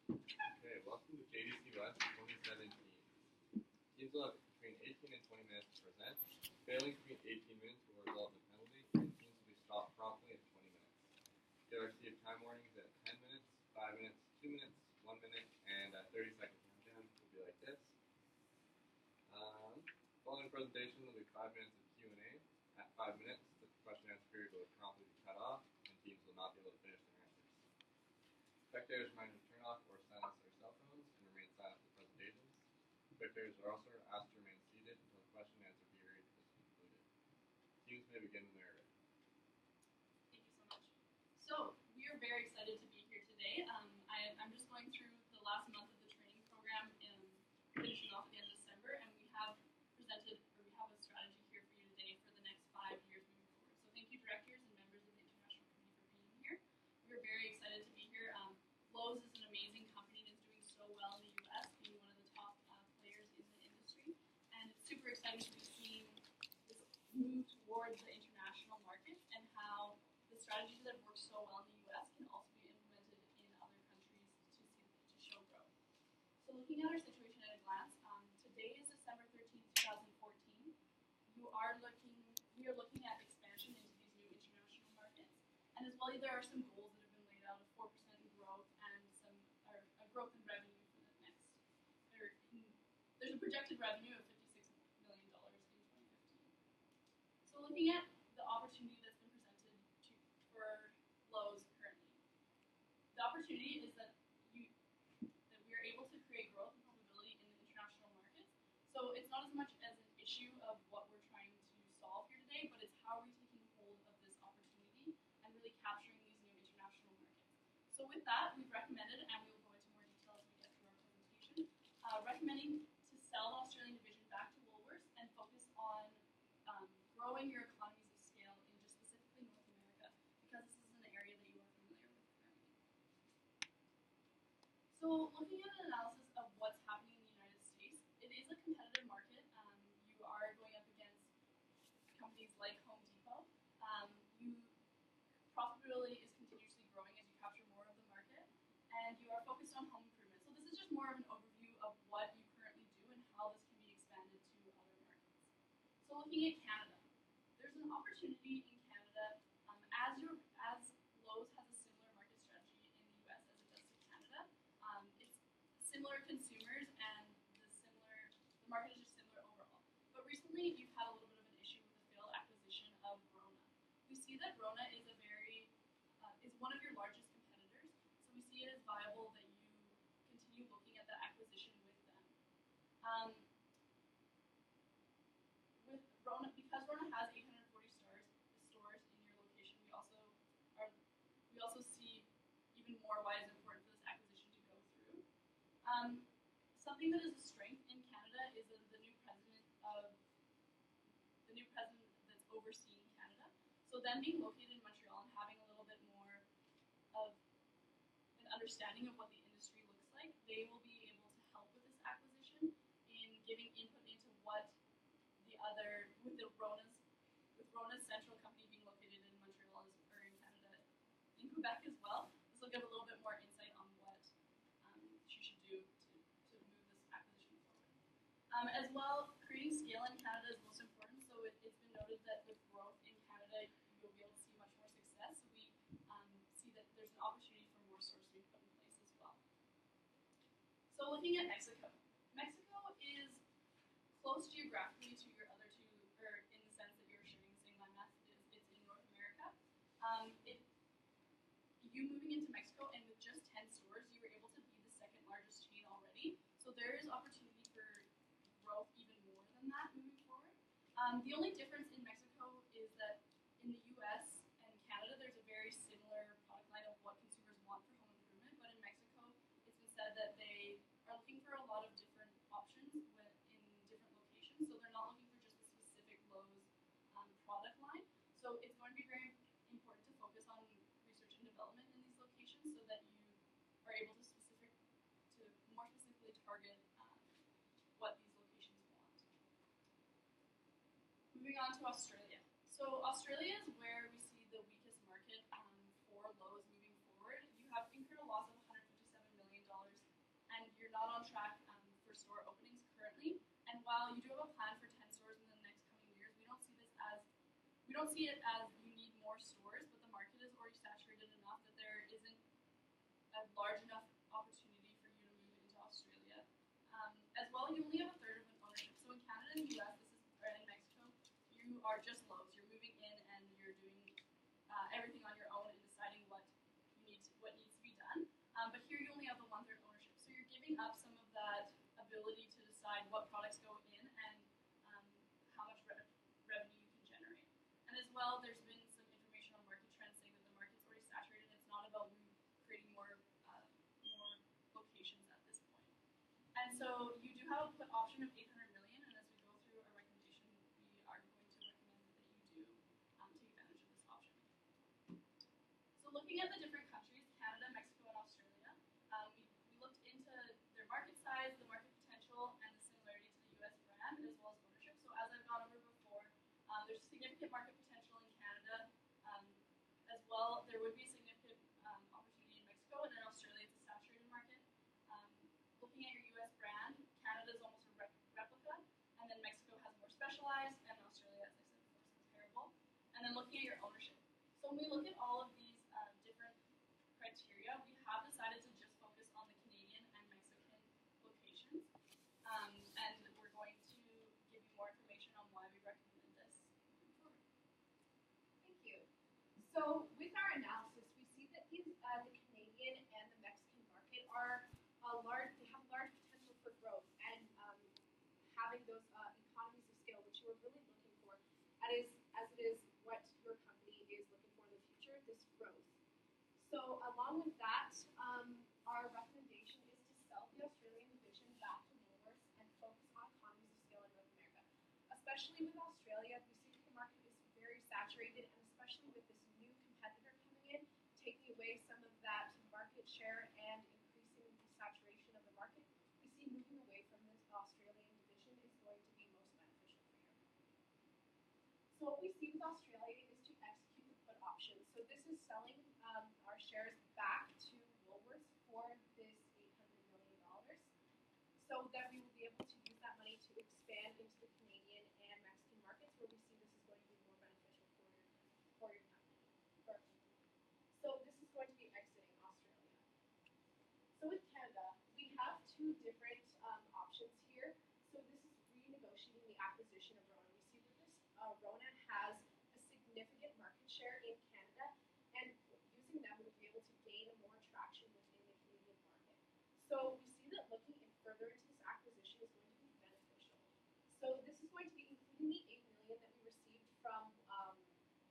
Okay, welcome to JDC West 2017. Teams will have between 18 and 20 minutes to present. Failing between 18 minutes will result in a penalty, and teams will be stopped promptly at 20 minutes. They'll receive time warnings at 10 minutes, 5 minutes, 2 minutes, 1 minute, and a 30-second countdown will be like this. Following the presentation, there'll be 5 minutes of Q&A. At 5 minutes, the question and answer period will promptly be cut off, and teams will not be able to finish their answers. Spectators are reminded to turn off or silence their cell phones and remain silent for the presentations. Spectators are also asked to remain seated until the question and answer period is concluded. Teams may begin when they're ready. Thank you so much. So, we are very excited to be here today. I'm just going through the last month of the training program and finishing off at the end of December, and we have a strategy here for you today for the next 5 years moving forward. So thank you, directors and members of the International Committee for being here. We're very excited to be here. Lowe's is an amazing company and is doing so well in the U.S., being one of the top players in the industry. And it's super exciting to be seeing this move towards the international market and how the strategies that have worked so well in the U.S. can also be implemented in other countries to show growth. So looking at our situation at a glance, today is December 13th, 2014. We are looking at expansion into these new international markets. And as well, there are some goals that have been laid out of 4% growth and a growth in revenue for the next. There's a projected revenue of $56 million in 2015. So looking at the opportunity that's been presented for Lowe's currently, the opportunity is that we are able to create growth and profitability in the international markets. So it's not as much as an issue of what we're trying to solve here today, but it's how are we taking hold of this opportunity and really capturing these new international markets. So with that, we've recommended, and we will go into more detail as we get through our presentation, recommending to sell the Australian division back to Woolworths and focus on growing your economies of scale in just specifically North America, because this is an area that you are familiar with currently. So looking at an analysis of what's happening in the United States, it is a competitive market. You are going up against companies like Home Depot. Profitability is continuously growing as you capture more of the market, and you are focused on home improvement. So this is just more of an overview of what you currently do and how this can be expanded to other markets. So looking at Canada, there's an opportunity in Canada as Lowe's has a similar market strategy in the US as it does to Canada. It's similar consumers and the market is just similar overall. But recently, you've had a little bit of an issue with the failed acquisition of Rona. We see that Rona is is one of your largest competitors, so we see it as viable that you continue looking at that acquisition with them. With Rona, because Rona has 840 stores in your location, we also see even more why it's important for this acquisition to go through. Something that is a strength in Canada is that the new president that's overseeing Canada. So them being located in Montreal and having a little bit more of an understanding of what the industry looks like, they will be able to help with this acquisition in giving input into what with Rona's central company being located in Montreal or in Canada, in Quebec as well. This will give a little bit more insight on what she should do to move this acquisition forward. As well, creating scale in Canada is most important. So it's been noted that with growth in Canada, you'll be able to see much more success. So we see that there's an opportunity for more stores to be put in place as well. So looking at Mexico. Mexico is close geographically to your other two, or in the sense that you're sharing the same landmass. It's in North America. You moving into Mexico, and with just 10 stores, you were able to be the second largest chain already. So there is opportunity for growth even more than that moving forward. The only difference in Mexico is that in the US and Canada, there's a very similar product line of what consumers want for home improvement, but in Mexico, it's been said that they are looking for a lot of different options in different locations, so they're not looking for just a specific Lowe's product line. So it's going to be very important to focus on research and development in these locations so that you are able to more specifically target what these locations want. Moving on to Australia. So Australia is where we see the weakest market for Lowe's moving forward. You have incurred a loss of $157 million on track for store openings currently. And while you do have a plan for 10 stores in the next coming years, we don't see it as you need more stores, but the market is already saturated enough that there isn't a large enough opportunity for you to move into Australia. As well, you only have a third of an ownership. So in Canada and the US, or in Mexico, you are just Lowe's. You're moving in and you're doing everything on your own and deciding what needs to be done. But here you only have the one-third ownership. So you're giving up some of that ability to decide what products go in and how much revenue you can generate. And as well, there's been some information on market trends saying that the market's already saturated. It's not about creating more locations at this point. And so you do have a put option of 800 million, and as we go through our recommendation, we are going to recommend that you do take advantage of this option. So looking at the different countries, Canada, Mexico, and Australia, we looked into their market size, the market potential, and the similarity to the US brand, as well as ownership. So as I've gone over before, there's significant market potential in Canada. As well, there would be significant opportunity in Mexico, and in Australia it's a saturated market. Looking at your US brand, Canada is almost a replica, and then Mexico has more specialized, and Australia, as I said before, is comparable. And then looking at your ownership. So when we look at all of these different criteria, we have decided to just focus on the Canadian and Mexican locations, and we're going to give you more information on why we recommend this moving forward. Thank you. So with our analysis, we see that the Canadian and the Mexican market are they have large potential for growth and having those economies of scale, which you were really looking for, as it is what your company is looking for in the future, this growth. So along with that, our recommendation is to sell the Australian division back to Woolworths and focus on economies of scale in North America. Especially with Australia, we see that the market is very saturated, and especially with this new competitor coming in, taking away some of that market share and increasing the saturation of the market, we see moving away from this Australian division is going to be most beneficial for your company. So what we see with Australia is to execute the put option. So this is selling our shares back to Woolworths for this $800 million, so that we will be able to use that money to expand into the Canadian and Mexican markets, where we see this is going to be more beneficial for your company. So this is going to be exiting Australia. So with Canada, we have two different options here. So this is renegotiating the acquisition of Rona. We see that this Rona has a significant market share in Canada, and using them, we'll be able to gain more traction within the Canadian market. So we see that looking further into this acquisition is going to be beneficial. So this is going to be including the $8 million that we received from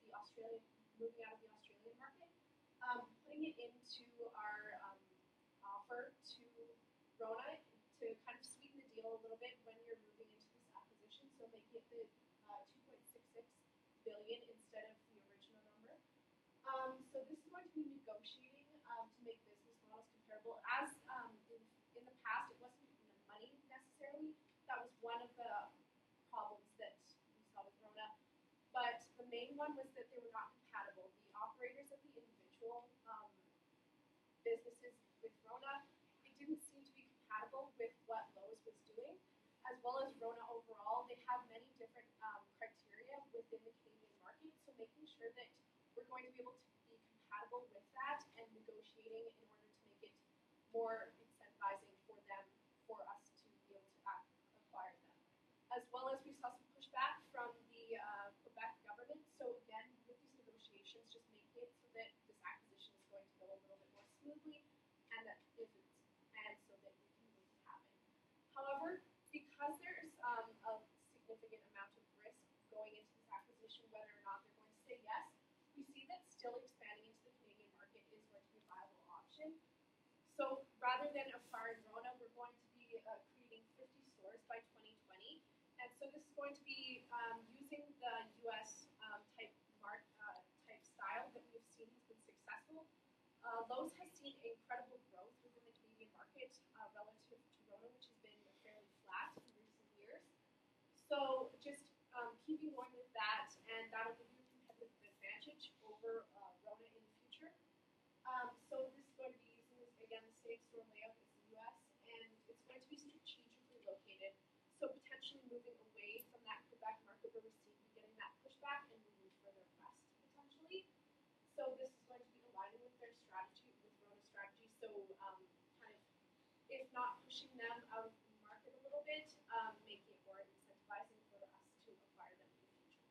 the Australian, moving out of the Australian market, putting it into our offer to Rona to kind of sweeten the deal a little bit when you're moving into this acquisition. So making it the $2.66 billion instead of the original number. So this is going to be negotiating to make business models comparable. As in the past, it wasn't money necessarily. That was one of the problems that we saw with Rona. But the main one was that they were not compatible. The operators of the individual businesses with Rona, it didn't seem to be compatible with what Lowe's was doing, as well as Rona overall. They have many different criteria within the Canadian market, so making sure that we're going to be able to be compatible with that and negotiating in order to make it more incentivizing for them, for us to be able to acquire them. As well as we saw some pushback from the Quebec government. So again, with these negotiations, just making it so that this acquisition is going to go a little bit more smoothly, and that so that we can make it happen. However, because there's a significant amount of risk going into this acquisition, whether or not they're going to say yes, we see that still expanding into the Canadian market is going to be a viable option. So rather than acquiring Rona, we're going to be creating 50 stores by 2020. And so this is going to be using the US type style that we've seen has been successful. Lowe's has seen incredible growth within the Canadian market relative to Rona, which has been fairly flat in recent years. So just keeping going with that, and that'll give you a competitive advantage over Rona in the future. So this is going to be using, again, the same store layout as the US, and it's going to be moving away from that Quebec market where we're getting that pushback and moving further west potentially. So this is going to be aligning with their strategy, with Rona's strategy. So kind of, if not pushing them out of the market a little bit, making it more incentivizing for us to acquire them in the future.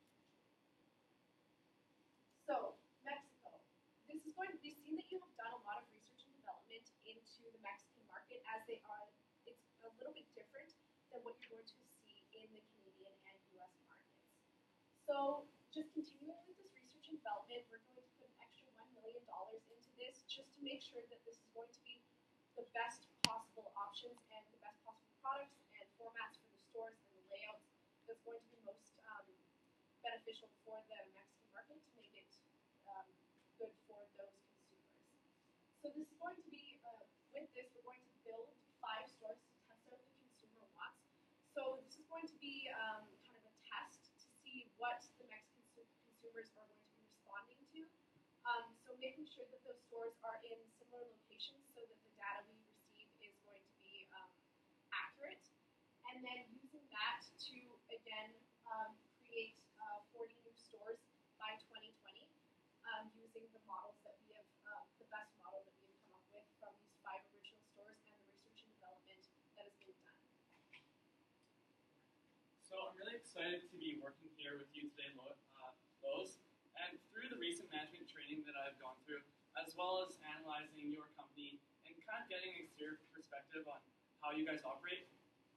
So Mexico, this is going to be seen that you have done a lot of research and development into the Mexican market, as they are. It's a little bit different than what you're going to see in the Canadian and U.S. markets. So just continuing with this research and development, we're going to put an extra $1 million into this just to make sure that this is going to be the best possible options and the best possible products and formats for the stores and the layouts that's going to be most beneficial for the Mexican market to make it good for those consumers. So this is going to be, with this, we're going to build 5 stores to test out the consumer wants. So this is going to be kind of a test to see what the Mexican consumers are going to be responding to. So making sure that those stores are in similar locations so that the data we receive is going to be accurate. And then using that to, again, create 40 new stores by 2020 using the models that we have, the best model that we have come up with from these 5 original stores and the research and development that has been done. So I'm really excited to be working here with you today, Lowe's, and through the recent management training that I've gone through, as well as analyzing your company and kind of getting an exterior perspective on how you guys operate,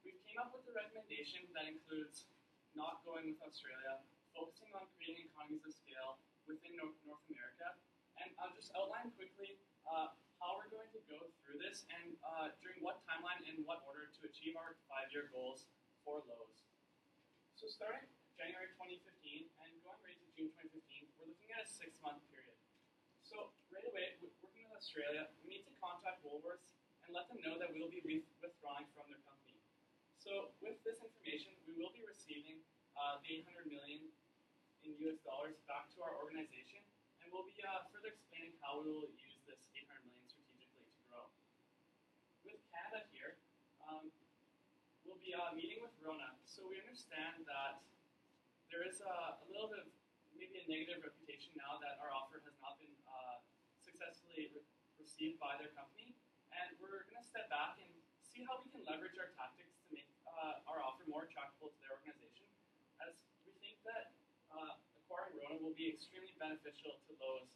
we've came up with a recommendation that includes not going with Australia, focusing on creating economies of scale within North America, and I'll just outline quickly how we're going to go through this and during what timeline and what order to achieve our 5-year goals for Lowe's. So starting January 2015 and going right to June 2015, we're looking at a 6-month period. So right away, working with Australia, we need to contact Woolworths and let them know that we'll be withdrawing from their company. So with this information, we will be receiving the $800 million in US dollars back to our organization, and we'll be further explaining how we will use this $800 million strategically to grow. With Canada here, we'll be meeting with Rona. So we understand that there is a little bit of maybe a negative reputation now that our offer has not been successfully received by their company, and we're going to step back and see how we can leverage our tactics to make our offer more attractive to their organization, as we think that acquiring Rona will be extremely beneficial to Lowe's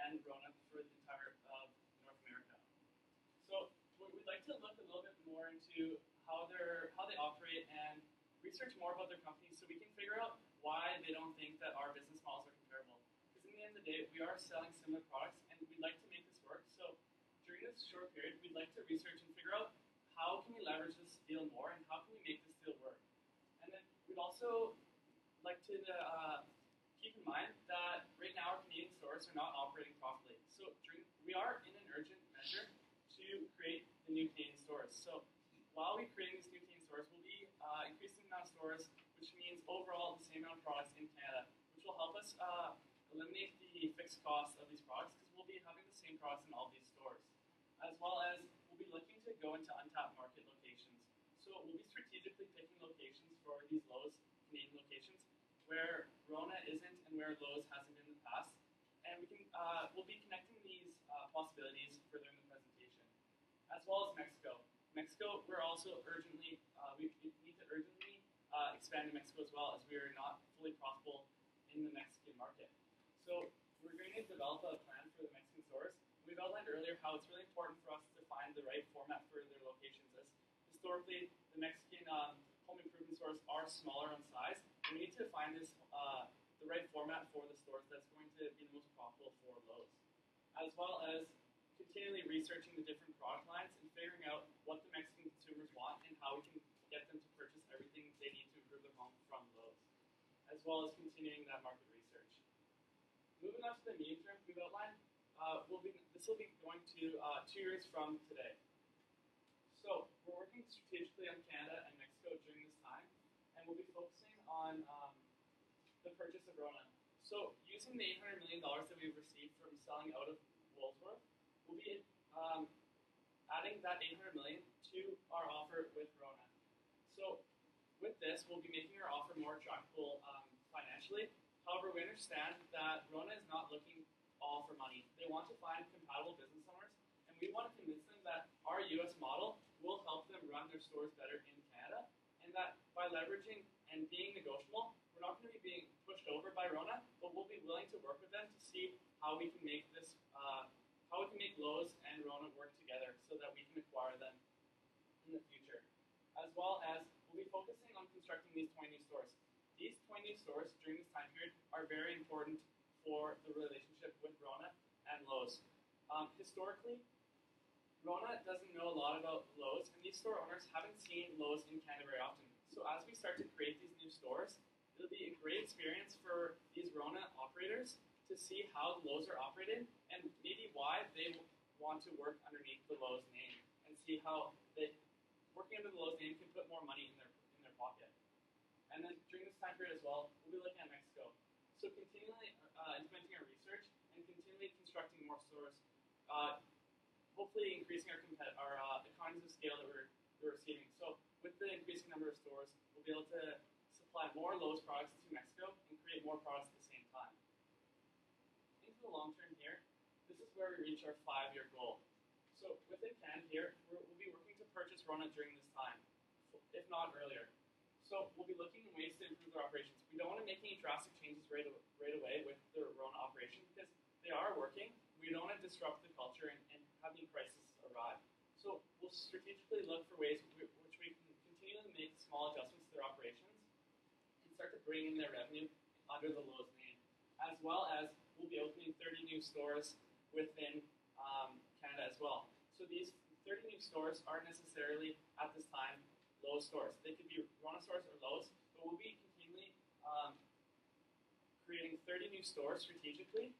and Rona for the entire North America. So we'd like to look a little bit more into how they operate and research more about their company so we can figure out why they don't think that our business models are comparable. Because in the end of the day, we are selling similar products and we'd like to make this work. So during this short period, we'd like to research and figure out how can we leverage this deal more and how can we make this deal work. And then we'd also like to keep in mind that right now our Canadian stores are not operating properly. So we are in an urgent measure to create the new Canadian stores. So while we're creating these new Canadian stores, we'll be increasing the amount of stores, which means overall the same amount of products in Canada, which will help us eliminate the fixed costs of these products because we'll be having the same products in all these stores. As well as we'll be looking to go into untapped market locations. So we'll be strategically picking locations for these Lowe's Canadian locations where Rona isn't and where Lowe's hasn't been in the past. And we'll be connecting these possibilities further in the presentation. As well as Mexico. Mexico, we're also urgently, we need to urgently expand to Mexico as well, as we are not fully profitable in the Mexican market. So we're going to develop a plan for the Mexican stores. We've outlined earlier how it's really important for us to find the right format for their locations, as historically the Mexican home improvement stores are smaller in size. And we need to find the right format for the stores that's going to be the most profitable for Lowe's. As well as continually researching the different product lines and figuring out what the Mexican consumers want and how we can get them to purchase everything they need to improve their home from Lowe's, as well as continuing that market research. Moving on to the medium term, we've outlined this will be going to 2 years from today. So we're working strategically on Canada and Mexico during this time, and we'll be focusing on the purchase of Rona. So using the $800 million that we've received from selling out of Woolworth, we'll be adding that $800 million to our offer with Rona. So With this, we'll be making our offer more attractable financially. However, we understand that Rona is not looking all for money. They want to find compatible business owners, and we want to convince them that our U.S. model will help them run their stores better in Canada, and that by leveraging and being negotiable, we're not going to be being pushed over by Rona, but we'll be willing to work with them to see how we can make this, how we can make Lowe's and Rona work together so that we can acquire them in the future. As well as we'll be focusing on constructing these 20 new stores. These 20 new stores during this time period are very important for the relationship with Rona and Lowe's. Historically, Rona doesn't know a lot about Lowe's, and these store owners haven't seen Lowe's in Canada very often. So as we start to create these new stores, it'll be a great experience for these Rona operators to see how Lowe's are operated and maybe why they want to work underneath the Lowe's name and see how they working under the Lowe's name can put more money in their pocket. And then during this time period as well, we'll be looking at Mexico. So continually implementing our research and continually constructing more stores, hopefully increasing our economies of scale that we're receiving. So with the increasing number of stores, we'll be able to supply more Lowe's products to Mexico and create more products at the same time. Into the long term here, this is where we reach our 5-year goal. So within Canada here, we'll be working to purchase Rona during this time, if not earlier. So we'll be looking at ways to improve their operations. We don't want to make any drastic changes right away with the Rona operation because they are working. We don't want to disrupt the culture and have any crisis arrive. So we'll strategically look for ways which we can continue to make small adjustments to their operations and start to bring in their revenue under the Lowe's name. As well as we'll be opening 30 new stores within Canada as well. So these 30 new stores aren't necessarily at this time Lowe's stores. They could be Rona stores or Lowe's, but we'll be continually creating 30 new stores strategically,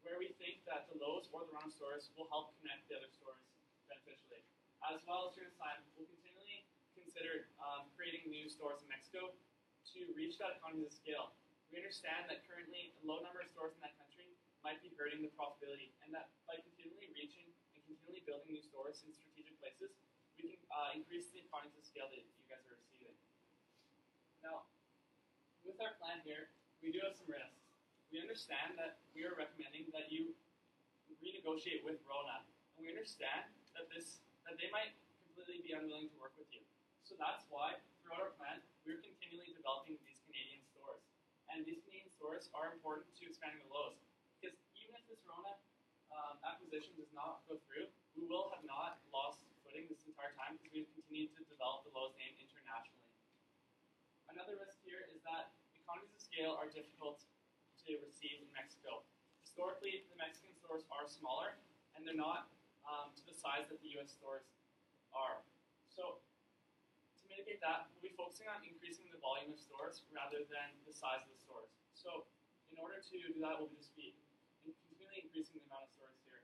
where we think that the Lowe's or the Rona stores will help connect the other stores beneficially. As well as during this time, we'll continually consider creating new stores in Mexico to reach that economies of scale. We understand that currently a low number of stores in that country might be hurting the profitability, and that by continually reaching and continually building new stores in strategic places, we can increase the economies of scale that you guys are receiving. Now, with our plan here, we do have some risks. We understand that we are recommending that you renegotiate with Rona, and we understand that they might completely be unwilling to work with you. So that's why, throughout our plan, we're continually developing these Canadian stores. And these Canadian stores are important to expanding the Lowe's, because even if this Rona acquisition does not go through, we will have not lost footing this entire time because we've continued to develop the Lowe's name internationally. Another risk here is that economies of scale are difficult to receive in Mexico. Historically, the Mexican stores are smaller, and they're not to the size that the U.S. stores are. So, to mitigate that, we'll be focusing on increasing the volume of stores rather than the size of the stores. So, in order to do that, we'll just be continually increasing the amount of stores here.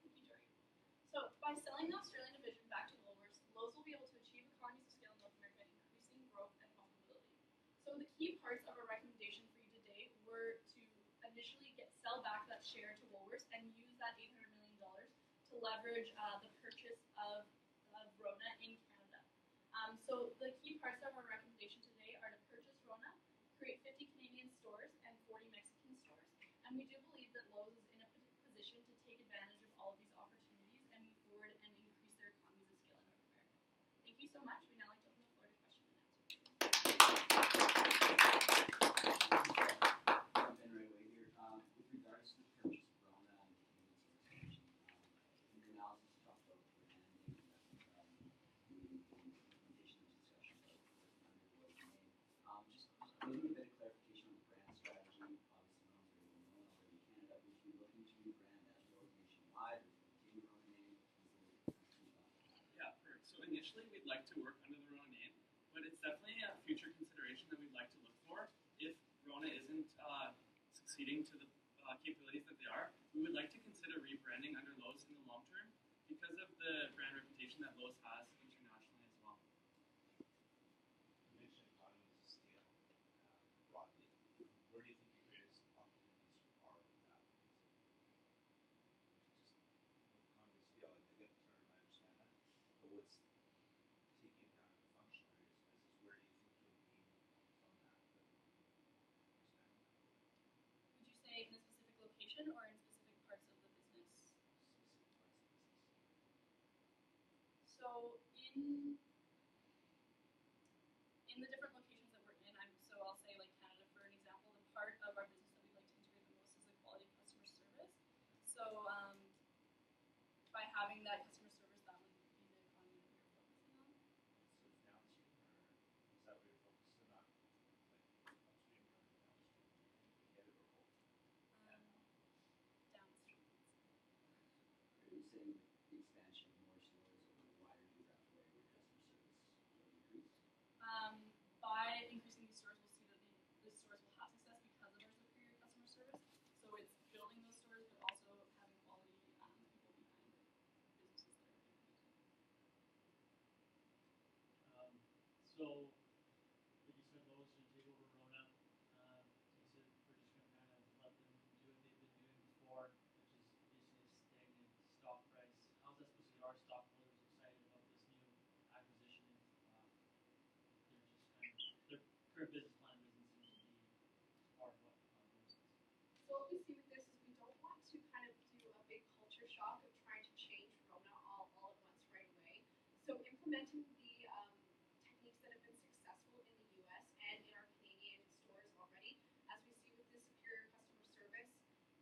Thank you, Jerry. So, by selling the Australian division back to Lowe's will be able to achieve economies of scale in North America, increasing growth and profitability. So, the key parts of our recommendation for you today were to initially sell back that share to Woolworths and use that $800 million to leverage the purchase of Rona in Canada. So the key parts of our recommendation today are to purchase Rona, create 50 Canadian stores and 40 Mexican stores, and we do believe that Lowe's is in a position to take advantage of all of these opportunities and move forward and increase their economies of scale in North America. Thank you so much. We now like to open the floor to question and answer. With regards to the purchase of Rona and Canadian source, in your analysis, you talked about branding, the implementation of discussion about under the Lowe's name. Just maybe a bit of clarification on the brand strategy. Obviously, Rona's very well known already in Canada. Would you be looking to rebrand as Lowe's nationwide, or continue the Rona name? Yeah, so initially we'd like to work under the Rona name, but it's definitely a future consideration that we'd like to look for if Rona isn't succeeding to the capabilities that they are. We would like to consider rebranding under Lowe's in the long term because of the brand reputation that Lowe's has internationally as well. You mentioned economies of scale broadly. Where do you think the greatest opportunities are with that? Just economies of scale, I get the term, I understand that. But what's taking down the location or in specific parts of the business? So in the different locations that we're in, I'll say like Canada for an example, the part of our business that we like to integrate the most is the quality of customer service. So by having that customer service, that would be the economy that we're focusing on. So it's downstream, or is that what you're focusing on? Like upstream or downstream? You get it or both? Downstream. Are you saying with the expansion of more stores over a wider geographic area where customer service will increase? By increasing these stores, we'll see that the stores will have success because of our superior customer service. So it's building those stores, but also having quality people behind the businesses that are implemented. So, like you said, Lowe's should take over Rona. You said we're just going to kind of let them do what they've been doing before, which is basically a stagnant stock price. How's that supposed to get our stockholders excited about this new acquisition if they're just kind of, their current business plan doesn't seem to be part of what Lowe's is? So what we see with this is we don't want to kind of do a big culture shock of trying to change Rona all at once right away. So implementing the techniques that have been successful in the US and in our Canadian stores already, as we see with the superior customer service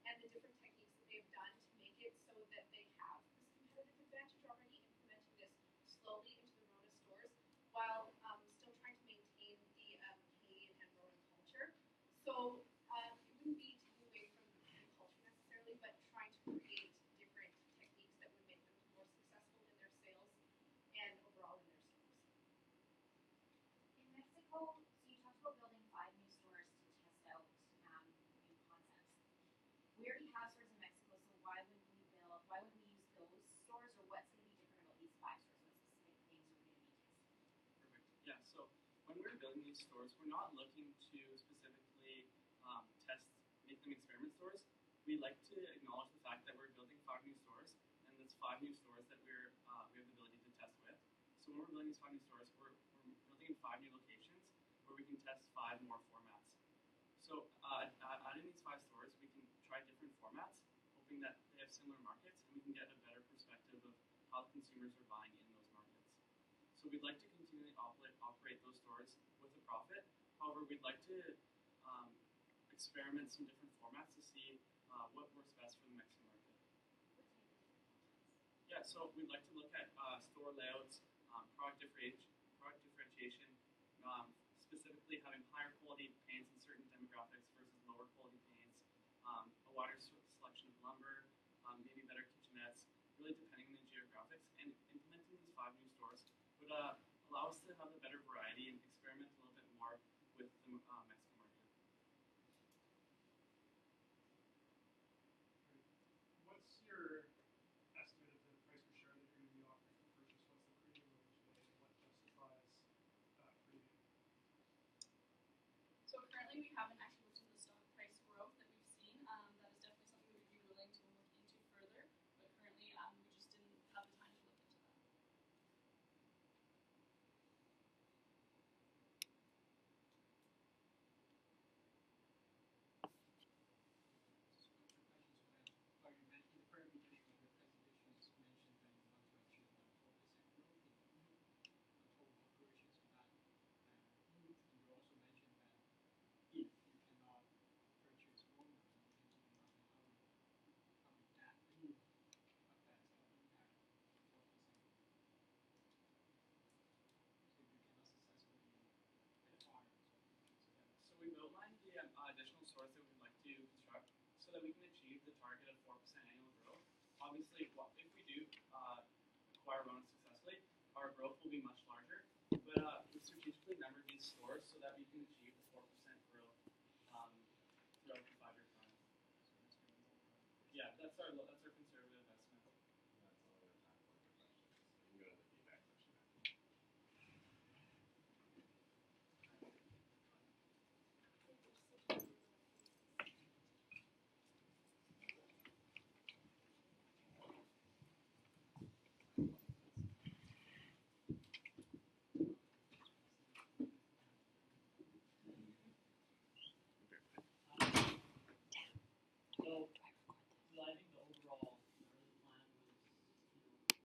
and the different techniques that they've done to make it so that they have this competitive advantage already, implementing this slowly into the Rona stores while still trying to maintain the Canadian and Rona culture. So it wouldn't be taking away from the culture necessarily, but trying to create different techniques that would make them more successful in their sales and overall in their stores. In Mexico, so you talked about building 5 new stores to test out new concepts. We already have stores in Mexico, so why wouldn't we use those stores, or what's going to be different about these 5 stores? What specific things are we going to be testing? Perfect. Yeah, so when we're building these stores, we're not looking to specifically make them experiment stores. We like to acknowledge the fact that we're building 5 new stores, and that's 5 new stores that we have the ability to test with. So when we're building these 5 new stores, we're building in 5 new locations where we can test 5 more formats. So adding these 5 stores, we can try different formats, hoping that they have similar markets, and we can get a better perspective of how the consumers are buying in those markets. So we'd like to continually operate those stores with a profit. However, we'd like to experiment some different formats to see what works best for the Mexican market. What type of different formats? Yeah, so we'd like to look at store layouts, product differentiation, specifically having higher quality paints in certain demographics versus lower quality paints, a wider selection of lumber, maybe better kitchenettes, really depending on the geographics. And implementing these 5 new stores would allow us to have a better variety and experiment a little bit more with the Mexican market. What's your estimate of the price per share that you're going to be offering for purchase? What's the premium over today, and what justifies that premium? So currently we haven't actually looked into the stock price growth that we've seen. That is definitely something we would be willing to look into further, but currently we just didn't have the time to look into that. You mentioned the very beginning of your presentation, you mentioned that you want to achieve 4% growth in total operations for that. And you also mentioned that if you cannot purchase Rona, then you not allow it. How would that affect or impact 4% growth? So if you cannot successfully acquire something together. So we've outlined the additional stores that we'd like to construct so that we can achieve the target of 4% annual growth. Obviously, if we do acquire Rona successfully, our growth will be much larger. But we strategically numbered these stores so that we can achieve the 4% growth throughout the 5-year plan. So that's going to be more. Yeah, that's our